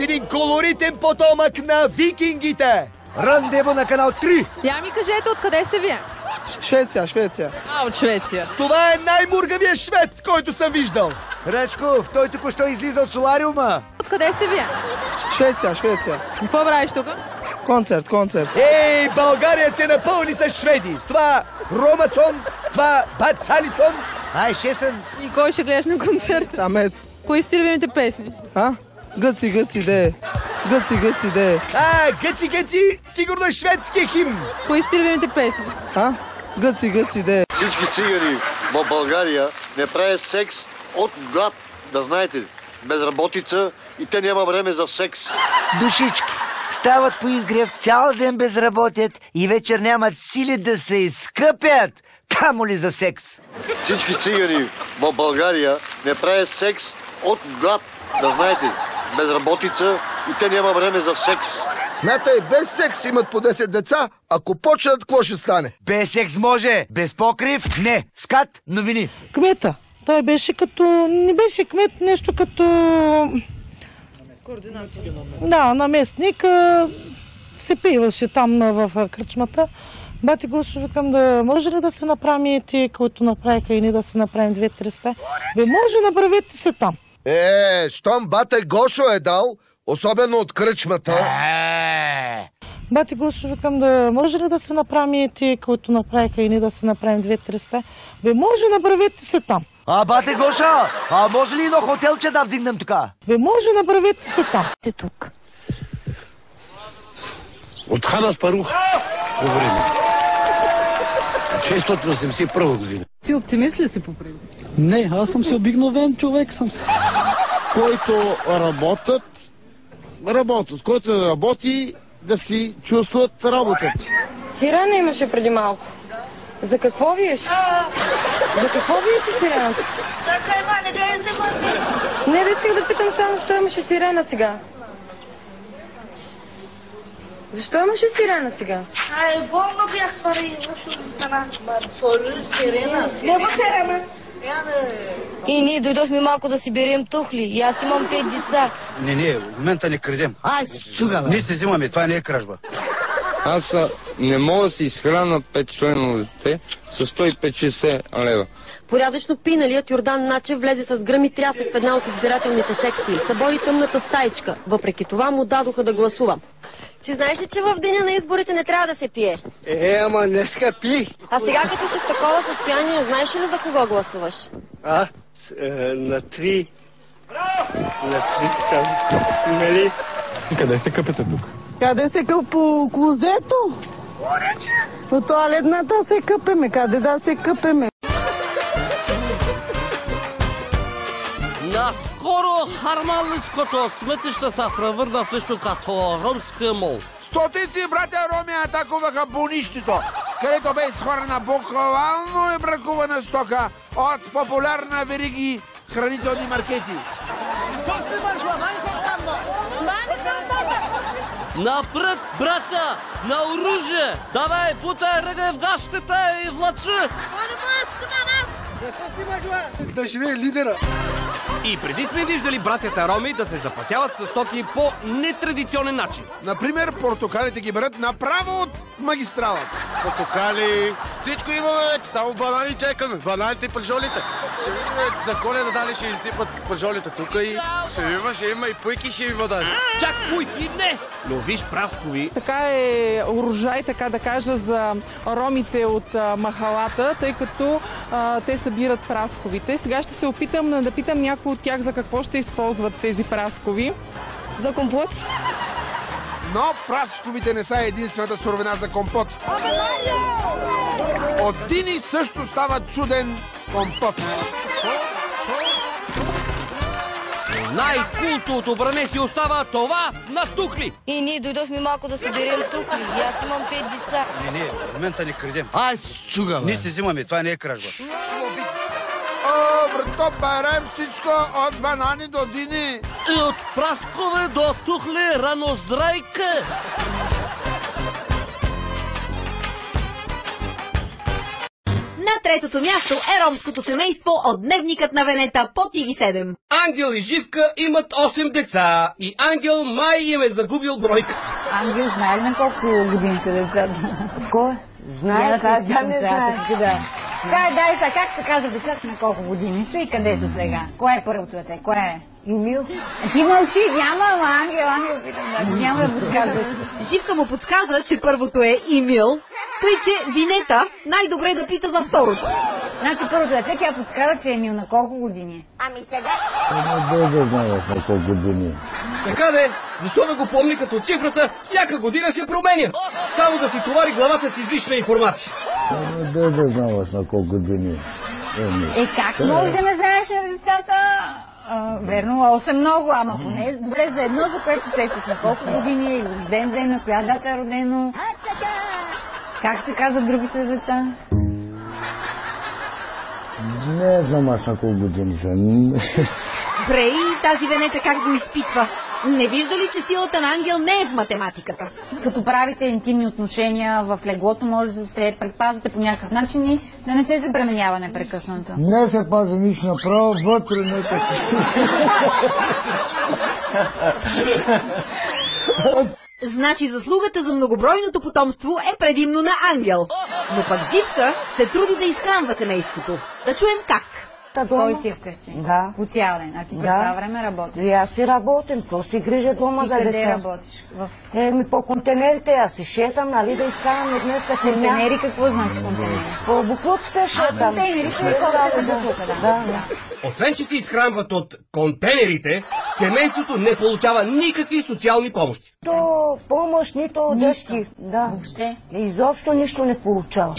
един колоритен потомък на викингите. Рандево на канал 3. Я ми кажете, откъде сте вие? Швеция. От Швеция. Това е най-мургавия швед, който съм виждал. Рачков, той току-що излиза от солариума. Откъде сте вие? Швеция. Какво правиш тук? Концерт. Ей, България се напълни с шведи. Това Ромасон, това Бацалисон. Ай, шесен. И кой ще гледаш на концерта? Аме, Кои сте любимите песни? Гъци, де. Гъци, сигурно е шведския химн. Кои сте любимите песни? Гъци, де. Всички цигани в България не правят секс от глад, да знаете ли. Безработица и те няма време за секс. Душички стават по изгрев, цял ден безработят и вечер нямат сили да се изкъпят. Камо ли за секс? Всички цигани в България не правят секс от глад, да знаете ли. Безработица и те няма време за секс. Смятай, без секс имат по 10 деца. Ако почнат, какво ще стане? Без секс може, без покрив не. Скат, новини. Кмета. Той беше като... Не беше кмет, нещо като... Координация. Да, наместник. Се пиваше там в кръчмата. Бати Гошо, викам, да може ли да се направим те, които направиха и ние да се направим 2-300? Може, направете се там. Щом бате Гошо е дал, особено от кръчмата. Бати Гошо, викам, да може ли да се направим те, които направиха и ние да се направим 2-300? Може, направете се там. Бате Гоша, може ли едно хотелче да вдигнем така? Може, направете се там. Те тук. От Хан Аспарух по време. 681 година. Ти оптимист ли си по принцип? Не, аз съм си обикновен човек съм си. Който работят, който не работи, да си чувстват работата. Сирена имаше преди малко. За какво виеш? За какво виеше сирената? Чакай, не гледай се, мъртви! Не, да исках да питам само, защо имаше сирена сега. Защо имаше сирена сега? Болно бях пари, защо ми стана. Сирена. Нема сирена. И ние дойдохме малко да си берем тухли. И аз имам 5 деца. Не, в момента не крадем. Ние се взимаме, това не е кражба. Аз не мога да си изхрана 5-членно дете с 150 лева. Порядъчно пиналият Йордан Начев влезе с гръм и трясък в една от избирателните секции. Събори тъмната стаичка. Въпреки това му дадоха да гласува. Ти знаеш ли, че в деня на изборите не трябва да се пие? Ама днеска пи. А сега, като си в такова състояние, знаеш ли за кого гласуваш? На три. На три съм. Нали? Къде се къпете тук? Къде се къп по клозето? По тоалетната се къпеме. Къде да се къпеме? Наскоро харманлиското сметища се превърна в нещо като ромска мол. Стотици братя роми атакуваха бунището, където бе изхвърлена буквално и бракувана стока от популярна вериги хранителни маркети. Напред, брата! На оръжие! Давай, бутай ръга в гащите и влачи! Да живее лидера! И преди сме виждали братята роми да се запасяват с стоки по нетрадиционен начин. Например, портокалите ги берат направо от магистралата. Портокали, всичко имаме вече, само банани чекаме. Бананите и пържолите. Ще имаме за Коледа дали ще изсипат пържолите тук и ще има и пуйки ще има даже. Чак пуйки не! Но виж праскови. Така е урожай, така да кажа, за ромите от махалата, тъй като те събират прасковите. Сега ще се опитам да питам някой от тях за какво ще използват тези праскови. За компот. Но прасковите не са единствената суровина за компот. От дини също става чуден компот. Най-култовото бране си остава това на тухли. И ние дойдохме малко да си берем тухли. И аз имам 5 деца. Не, в момента не крадем. Суга, ние се взимаме, това не е кражба. Брато, берем всичко от банани до дини. И от праскове до тухли раноздрайка. На третото място е ромското семейство от дневникът на Венета по TV7. Ангел и Живка имат 8 деца и Ангел май им е загубил бройката. Ангел знае ли на колко години са децата? Кой? Знае, тя не знае. Дай сега, как се казва децата на колко години са и къде са сега? Кое е първото дете? Кое е? Емил. Ти мълчи, няма, Ангел питам, няма да подсказваш. Живка му подсказа, че първото е Емил, тъй че Винета най-добре да пита за второто. Значи първото дете, тя подсказа, че Емил на колко години? Ами сега... Да знаеш на колко години. Така де, защо да го помни като цифрата, всяка година се променя. Само да си товари главата с излишна информация. Да знаеш на колко години. Как може да ме знаеш на децата? Верно, 8 много, ама поне добре за едно, за което сещаш на колко години е рожден, на коя дата е родено. Как се казват другите деца? Не знам аз на колко години са. Добре, и тази Венета как го изпитва? Не вижда ли, че силата на Ангел не е в математиката? Като правите интимни отношения в леглото, може да се предпазвате по някакъв начин и да не се забременява непрекъснато. Не се пази нищо направо, вътре не така. Значи заслугата за многобройното потомство е предимно на Ангел. Но пък Живка се труди да изхранва семейството. Да чуем как. Кой си вкъщи? Да. По цял ден. А ти през това време работиш? И аз си работим, то си грижа дома за деца. Къде работиш? По контейнерите аз си шетам, нали да изкарам днес като контейнери, какво значи контейнери? По буклуците шетам. Контейнери, да. Освен, че се изхранват от контейнерите, семейството не получава никакви социални помощи. То помощ, нито детски. Да. Въобще? Изобщо нищо не получава.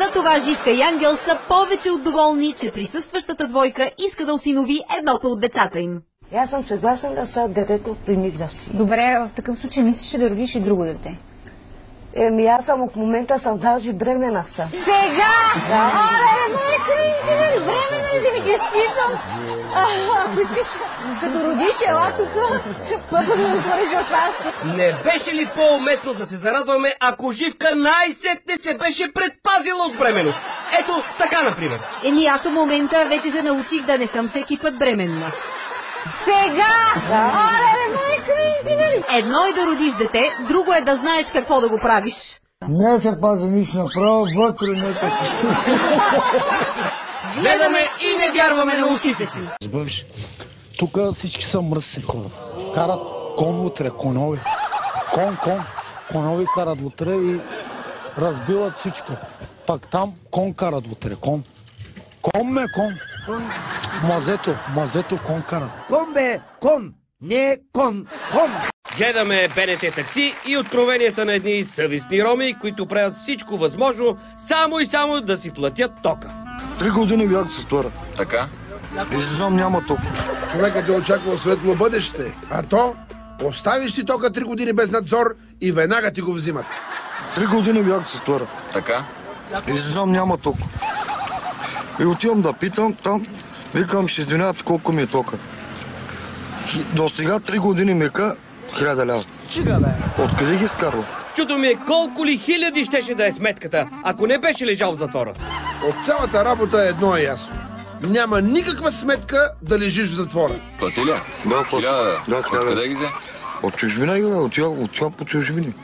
Затова Живка и Ангел са повече от доволни, че присъстващата двойка иска да осинови едното от децата им. Аз съм съгласен да са детето при них да си. Добре, в такъв случай мислиш да родиш и друго дете? Аз в момента съм даже бремена са. Сега! Да. Бремена ли да ми ги списам? Ако искаш, като родиш, ела тук, първо да ми отвориш в вас. Не беше ли по-уместно да се зарадваме, ако Живка най-сетне се беше предпазила от бременно? Ето така, например. Аз в момента вече се научих да не съм всеки път бременна. Сега! Едно е да родиш дете, друго е да знаеш какво да го правиш. Не се пази нищо направо, вътре не така. Гледаме и не вярваме на ушите си. Разбираш, тук всички са мръсни хора. Карат кон утре, конови. Конови карат утре и разбиват всичко. Пак там кон карат утре, кон. Кон. Мазето кон карат. Кон бе, кон, не кон. Гледаме БНТ такси и откровенията на едни съвестни роми, които правят всичко възможно, само и само да си платят тока. 3 години бях с това. Така? Излизам, няма ток. Човекът е очаквал светло бъдеще, а то оставиш си тока 3 години без надзор и веднага ти го взимат. 3 години бях с това. Така? Излизам, няма ток. И отивам да питам, там викам, ще извинявате колко ми е тока. До сега 3 години ми ка 1000 лева. Чига, бе? Откъде ги скарва? Чудо ми е колко ли хиляди щеше да е сметката, ако не беше лежал в затвора. От цялата работа едно е ясно. Няма никаква сметка да лежиш в затвора. Плати ли? Да, 1000. Да, откъде ги взе? От чужбина ги, отива по чужбини.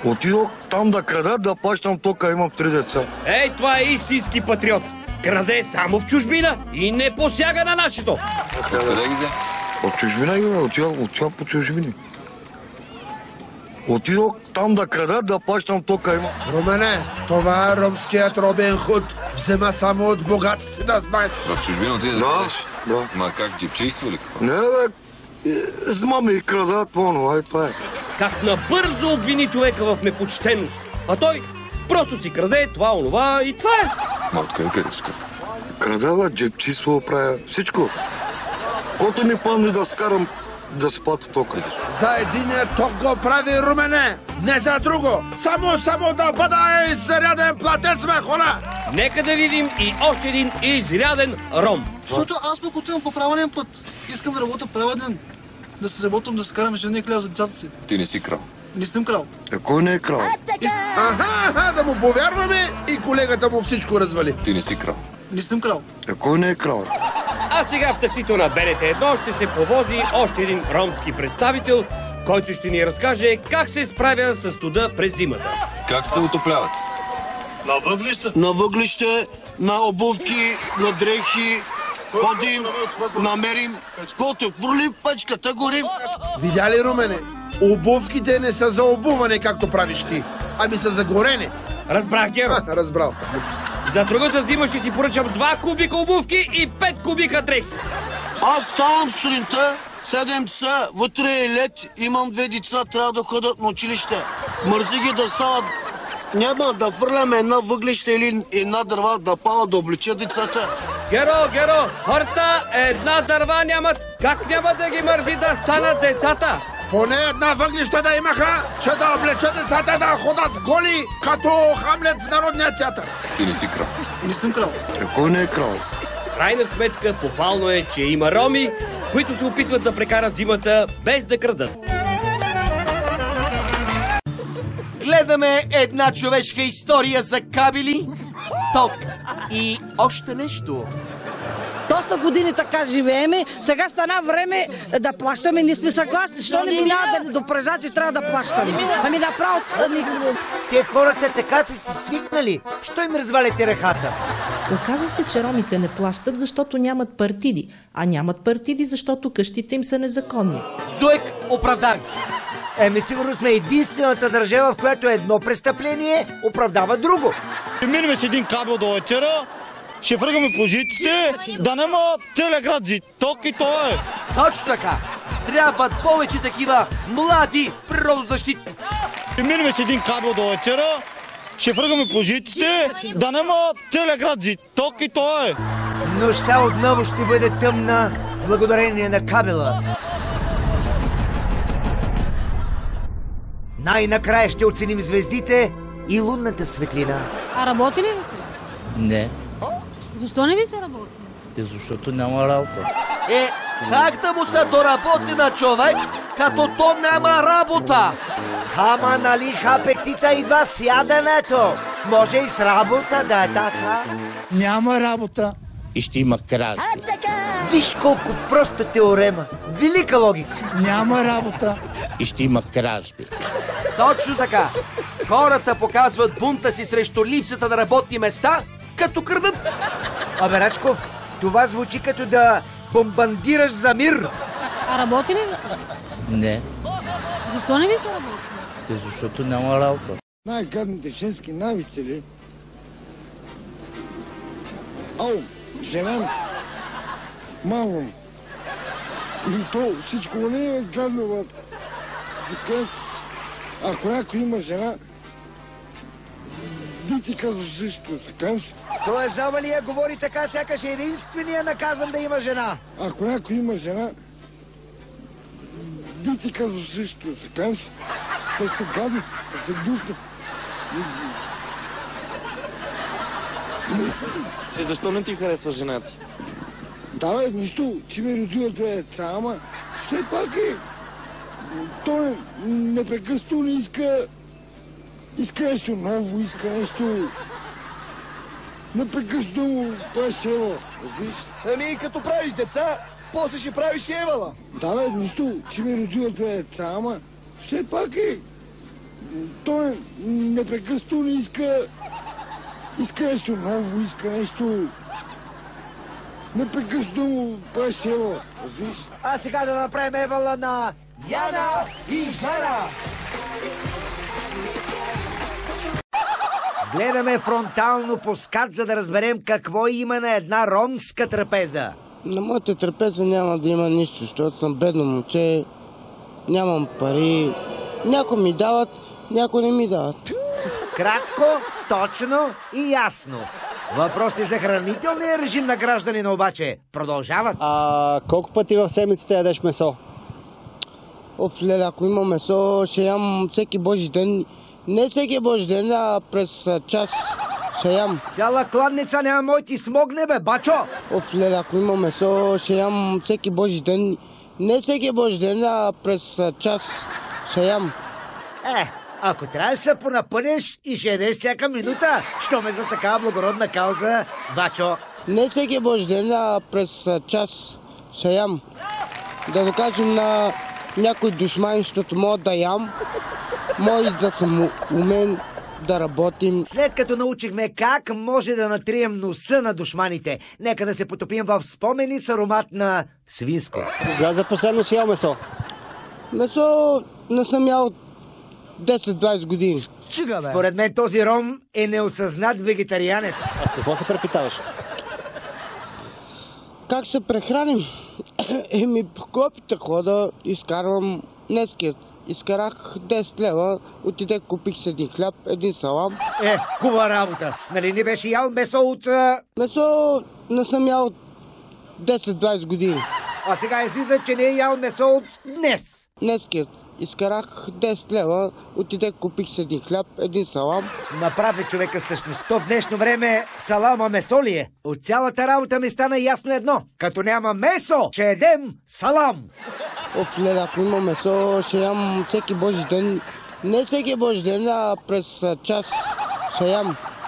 Отидох там да крада, да плащам тока, имам 3 деца. Ей, това е истински патриот. Краде само в чужбина и не посяга на нашето. Откъде ги взе? От чужбина ги, отива по чужбини. Отидох там да крада, да плащам тока, имам. Румене, това е ромският Робин Худ. Взема само от богатите, да знаеш. В чужбина отиде да крадеш? Да. Ма как, джипчейство или какво? Не, бе, взмаме и крада, това е. Как набързо обвини човека в непочтеност. А той просто си краде това, онова и това е. Ма откъде крадеш? Крада, бе, джипчейство правя всичко. Кото ми падне да скарам, да си плати тока. За единия ток го прави Румене, не за друго. Само да бъда изряден платец, бе, хора. Нека да видим и още един изряден ром. Защото аз пък отивам по правилен път. Искам да работя праведен. Да се заботвам, да се карам ежедневния хляб за децата си. Ти не си крал. Не съм крал. Кой не е крал? Аха, да му повярваме и колегата му всичко развали. Ти не си крал. Не съм крал. Кой не е крал? А сега в таксито на БНТ1 ще се повози още един ромски представител, който ще ни разкаже как се справя с студа през зимата. Как се отопляват? На въглища. На въглище, на обувки, на дрехи, ходим, намерим, каквото хвърлим, печката горим. Видя ли, Румене? Обувките не са за обуване, както правиш ти, ами са за горене. Разбрах, Геро. Разбрал. За другата зима ще си поръчам 2 кубика обувки и 5 кубика дрехи. Аз ставам сутринта, 7 часа, вътре е лед, имам 2 деца, трябва да ходят на училище. Мързи ги да стават. Няма да фърляме една въглища или една дърва да пала да облича децата. Геро, хората една дърва нямат. Как няма да ги мързи да станат децата? Поне една въглища да имаха, че да облечат децата да ходят голи, като Хамлет в Народния театър. Ти не си крал. Не съм крал. Кой не е крал? Крайна сметка, похвално е, че има роми, които се опитват да прекарат зимата без да крадат. Гледаме една човешка история за кабели, ток и още нещо. Доста години така живееме, сега стана време да плащаме, не сме съгласни. Що не минава да допрежа, че трябва да плащаме? Ами направо... Те хората така са си свикнали. Що им разваляте ръката? Оказа се, че ромите не плащат, защото нямат партиди, а нямат партиди, защото къщите им са незаконни. Зуек, оправдан. Сигурно сме единствената държава, в която едно престъпление оправдава друго. Минем с един кабел до вечера, ще връгаме по жиците, да няма целият град ток и то е. Точно така. Трябват повече такива млади природозащитници. Минем с един кабел до вечера, ще връгаме по жиците, да няма целият град ток и то е. Нощта отново ще бъде тъмна, благодарение на кабела. Най-накрая ще оценим звездите и лунната светлина. А работи ли ви се? Не. Защо не ви се работи? Защото няма работа. Как да му се доработи на човек, като то няма работа? Ама нали апетита идва с яденето? Може и с работа да е така. Няма работа и ще има кражби. Виж колко проста теорема. Велика логика. Няма работа и ще има кражби. Точно така. Хората показват бунта си срещу липсата на работни места, като крадат. Абе, Рачков, това звучи като да бомбандираш за мир. А работи ли ви се? Не. Защо не ви се работи? Защото няма работа. Най-гадните женски навици ли? Ау, жена, мамо, или то всичко не е гадно, бе. За ако някой има жена, би ти казваш също, съкам се. Той Завалия говори така, сякаш е единствения наказан да има жена. Ако някой има жена, би ти казваш също, съкам се. Те са гадни, те са гнусни. Защо не ти харесва жена ти? Да, бе, нищо, че ми родила 2 деца, ама все пак е... Той непрекъснато не иска нещо ново, иска нещо... Непрекъснато му правиш ева, разбираш? Ами като правиш деца, после ще правиш евала. Да, бе, нищо, че ми родила 2 деца, ама все пак е... Той непрекъснато не иска нещо ново, иска нещо... Непрекъснато му правиш ева, разбираш? А сега да направим евала на Яна и Жана. Гледаме фронтално по скат, за да разберем какво има на една ромска трапеза. На моята трапеза няма да има нищо, защото съм бедно момче, нямам пари, някои ми дават, някои не ми дават. Кратко, точно и ясно. Въпросите за хранителния режим на гражданина обаче продължават. Колко пъти в седмицата ядеш месо? Леле, ако има месо, ще ям всеки божи ден. Не всеки божи ден, а през час ще ям. Цяла кладница няма мой ти смогне, бе, бачо! Леле, ако има месо, ще ям всеки божи ден. Не всеки божи ден, а през час ще ям. Ако трябва да се понапънеш и ще ядеш всяка минута, що ме за такава благородна кауза, бачо. Не всеки божи ден, а през час ще ям. Да докажем на някой душман, защото мога да ям, може да съм умен, да работим. След като научихме как може да натрием носа на душманите, нека да се потопим в спомени с аромат на свинско. Сега за последно си ял месо. Месо не съм ял 10-20 години. Според мен този ром е неосъзнат вегетарианец. А какво се препитаваш? Как се прехраним? По клопите хода изкарвам днеският. Изкарах 10 лева, отидех, купих си един хляб, един салам. Хубава работа. Нали не беше ял месо от... Месо не съм ял 10-20 години. А сега излиза, че не е ял месо от днес. Днеският. Изкарах 10 лева, отидех, купих си един хляб, един салам. Направи човека всъщност. То в днешно време салама месо ли е? От цялата работа ми стана ясно едно. Като няма месо, ще едем салам. Леле, ако има месо, ще ям всеки божи ден. Не всеки божи ден, а през час ще ям.